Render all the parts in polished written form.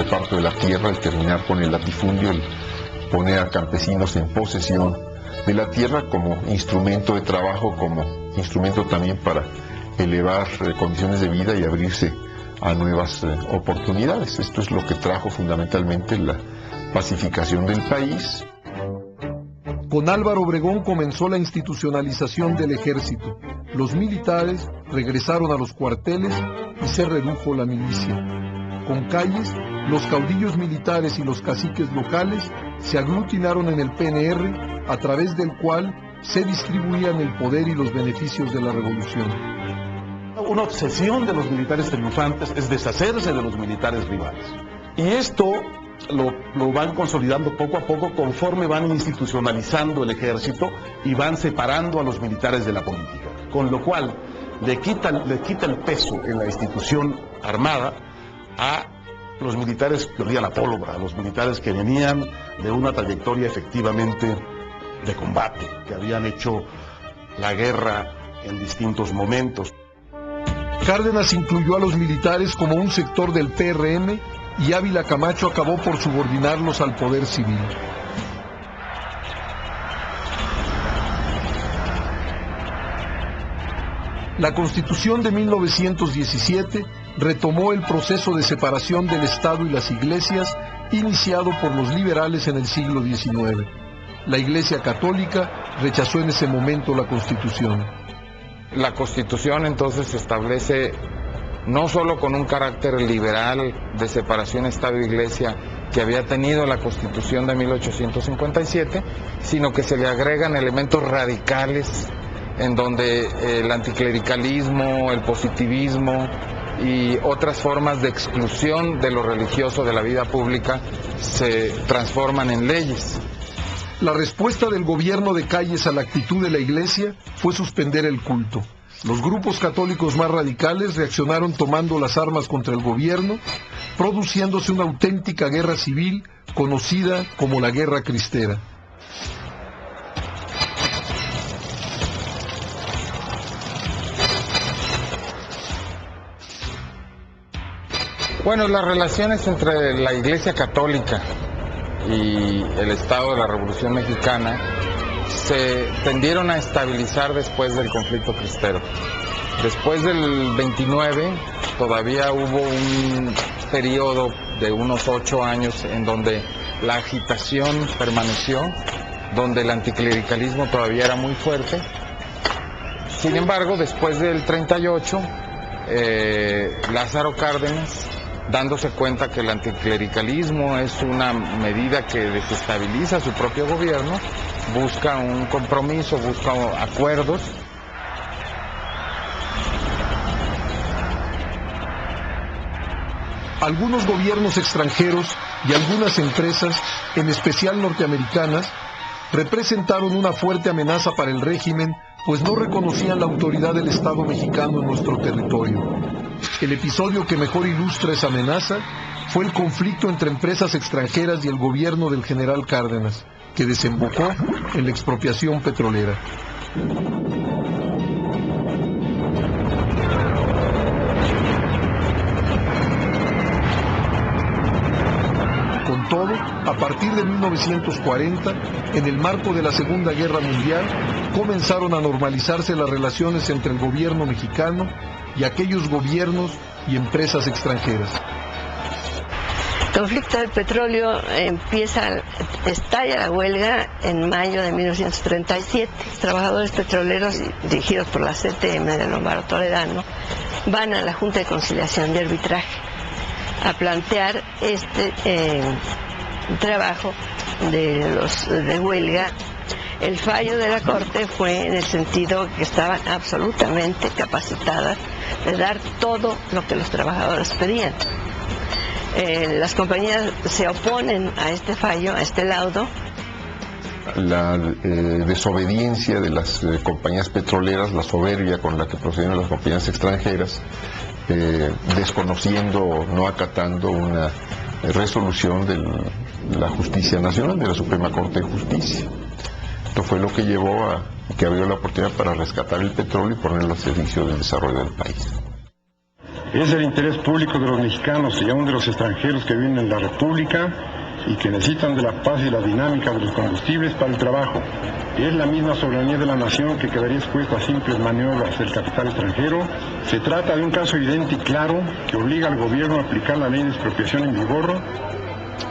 reparto de la tierra, el terminar con el latifundio, el poner a campesinos en posesión de la tierra como instrumento de trabajo, como instrumento también para elevar condiciones de vida y abrirse a nuevas oportunidades. Esto es lo que trajo fundamentalmente la pacificación del país. Con Álvaro Obregón comenzó la institucionalización del ejército. Los militares regresaron a los cuarteles y se redujo la milicia. Con Calles, los caudillos militares y los caciques locales se aglutinaron en el PNR, a través del cual se distribuían el poder y los beneficios de la revolución. Una obsesión de los militares triunfantes es deshacerse de los militares rivales. Y esto lo van consolidando poco a poco conforme van institucionalizando el ejército y van separando a los militares de la política. Con lo cual le quita el peso en la institución armada a los militares que olían a pólvora, a los militares que venían de una trayectoria efectivamente de combate, que habían hecho la guerra en distintos momentos. Cárdenas incluyó a los militares como un sector del PRM y Ávila Camacho acabó por subordinarlos al poder civil. La Constitución de 1917 retomó el proceso de separación del Estado y las iglesias iniciado por los liberales en el siglo XIX. La Iglesia Católica rechazó en ese momento la Constitución. La Constitución entonces establece, no solo con un carácter liberal de separación Estado-Iglesia que había tenido la Constitución de 1857, sino que se le agregan elementos radicales en donde el anticlericalismo, el positivismo y otras formas de exclusión de lo religioso de la vida pública se transforman en leyes. La respuesta del gobierno de Calles a la actitud de la Iglesia fue suspender el culto. Los grupos católicos más radicales reaccionaron tomando las armas contra el gobierno, produciéndose una auténtica guerra civil conocida como la Guerra Cristera. Bueno, las relaciones entre la Iglesia Católica y el Estado de la Revolución Mexicana se tendieron a estabilizar después del conflicto cristero. Después del 29 todavía hubo un periodo de unos 8 años en donde la agitación permaneció, donde el anticlericalismo todavía era muy fuerte. Sin embargo, después del 38, Lázaro Cárdenas, dándose cuenta que el anticlericalismo es una medida que desestabiliza su propio gobierno, busca un compromiso, busca acuerdos. Algunos gobiernos extranjeros y algunas empresas, en especial norteamericanas, representaron una fuerte amenaza para el régimen, pues no reconocían la autoridad del Estado mexicano en nuestro territorio. El episodio que mejor ilustra esa amenaza fue el conflicto entre empresas extranjeras y el gobierno del general Cárdenas, que desembocó en la expropiación petrolera. Con todo, a partir de 1940, en el marco de la Segunda Guerra Mundial, comenzaron a normalizarse las relaciones entre el gobierno mexicano y aquellos gobiernos y empresas extranjeras. El conflicto del petróleo estalla la huelga en mayo de 1937. Los trabajadores petroleros, dirigidos por la CTM de Lombardo Toledano, van a la Junta de Conciliación y Arbitraje a plantear este trabajo de huelga. El fallo de la Corte fue en el sentido que estaban absolutamente capacitadas de dar todo lo que los trabajadores pedían. Las compañías se oponen a este fallo, a este laudo. La desobediencia de las compañías petroleras, la soberbia con la que procedieron las compañías extranjeras, desconociendo, no acatando una resolución de la Justicia Nacional, de la Suprema Corte de Justicia. Esto fue lo que llevó a que abrió la oportunidad para rescatar el petróleo y ponerlo al servicio del desarrollo del país. Es el interés público de los mexicanos y aún de los extranjeros que viven en la República y que necesitan de la paz y la dinámica de los combustibles para el trabajo. Es la misma soberanía de la nación que quedaría expuesta a simples maniobras del capital extranjero. Se trata de un caso evidente y claro que obliga al gobierno a aplicar la ley de expropiación en vigor.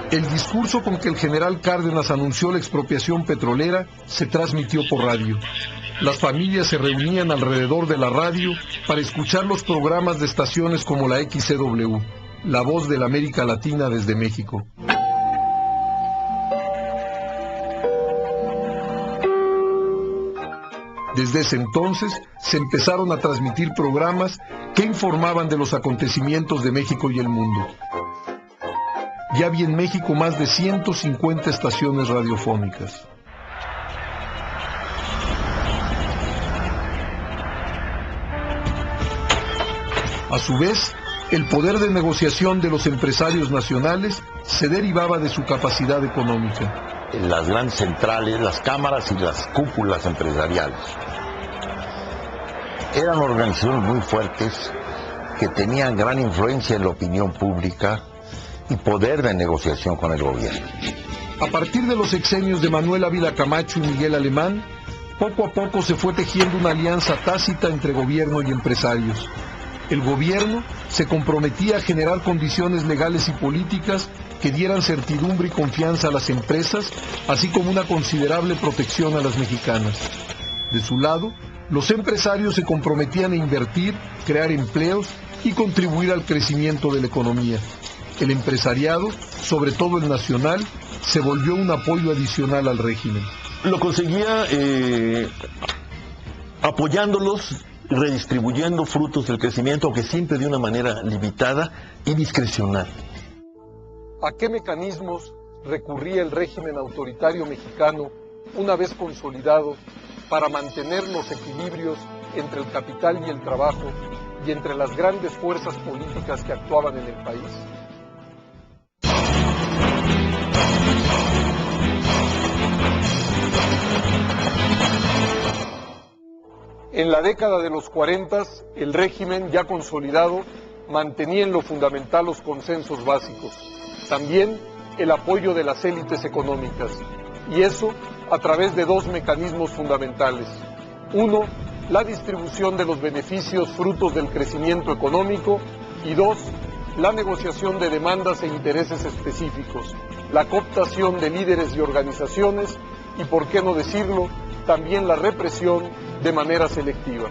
El discurso con que el general Cárdenas anunció la expropiación petrolera se transmitió por radio. Las familias se reunían alrededor de la radio para escuchar los programas de estaciones como la XCW, la voz de la América Latina desde México. Desde ese entonces se empezaron a transmitir programas que informaban de los acontecimientos de México y el mundo. Ya había en México más de 150 estaciones radiofónicas. A su vez, el poder de negociación de los empresarios nacionales se derivaba de su capacidad económica. Las grandes centrales, las cámaras y las cúpulas empresariales eran organizaciones muy fuertes que tenían gran influencia en la opinión pública y poder de negociación con el gobierno. A partir de los sexenios de Manuel Ávila Camacho y Miguel Alemán, poco a poco se fue tejiendo una alianza tácita entre gobierno y empresarios. El gobierno se comprometía a generar condiciones legales y políticas que dieran certidumbre y confianza a las empresas, así como una considerable protección a las mexicanas. De su lado, los empresarios se comprometían a invertir, crear empleos y contribuir al crecimiento de la economía. El empresariado, sobre todo el nacional, se volvió un apoyo adicional al régimen. Lo conseguía apoyándolos, redistribuyendo frutos del crecimiento, aunque siempre de una manera limitada y discrecional. ¿A qué mecanismos recurría el régimen autoritario mexicano, una vez consolidado, para mantener los equilibrios entre el capital y el trabajo y entre las grandes fuerzas políticas que actuaban en el país? En la década de los 40, el régimen ya consolidado mantenía en lo fundamental los consensos básicos, también el apoyo de las élites económicas, y eso a través de dos mecanismos fundamentales. Uno, la distribución de los beneficios frutos del crecimiento económico, y dos, la negociación de demandas e intereses específicos, la cooptación de líderes y organizaciones, y por qué no decirlo, también la represión de manera selectiva.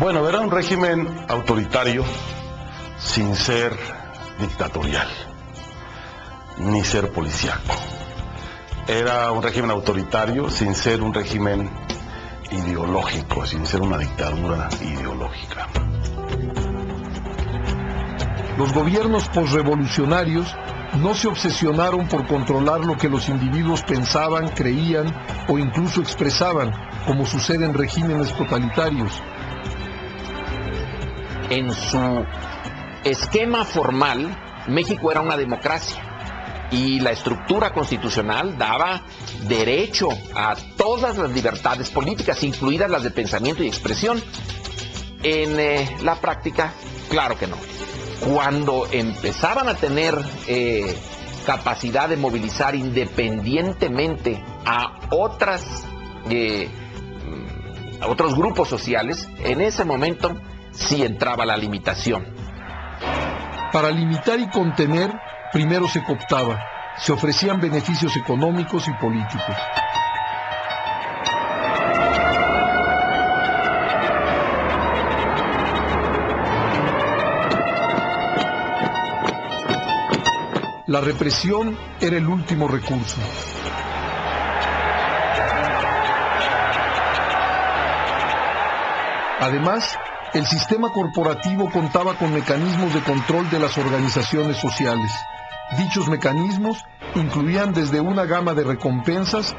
Bueno, era un régimen autoritario sin ser dictatorial, ni ser policíaco. Era un régimen autoritario sin ser un régimen ideológico, sin ser una dictadura ideológica. Los gobiernos posrevolucionarios no se obsesionaron por controlar lo que los individuos pensaban, creían o incluso expresaban, como sucede en regímenes totalitarios. En su esquema formal, México era una democracia y la estructura constitucional daba derecho a todas las libertades políticas, incluidas las de pensamiento y expresión. En la práctica, claro que no. Cuando empezaban a tener capacidad de movilizar independientemente a otros grupos sociales, en ese momento sí entraba la limitación. Para limitar y contener, primero se cooptaba, se ofrecían beneficios económicos y políticos. La represión era el último recurso. Además, el sistema corporativo contaba con mecanismos de control de las organizaciones sociales. Dichos mecanismos incluían desde una gama de recompensas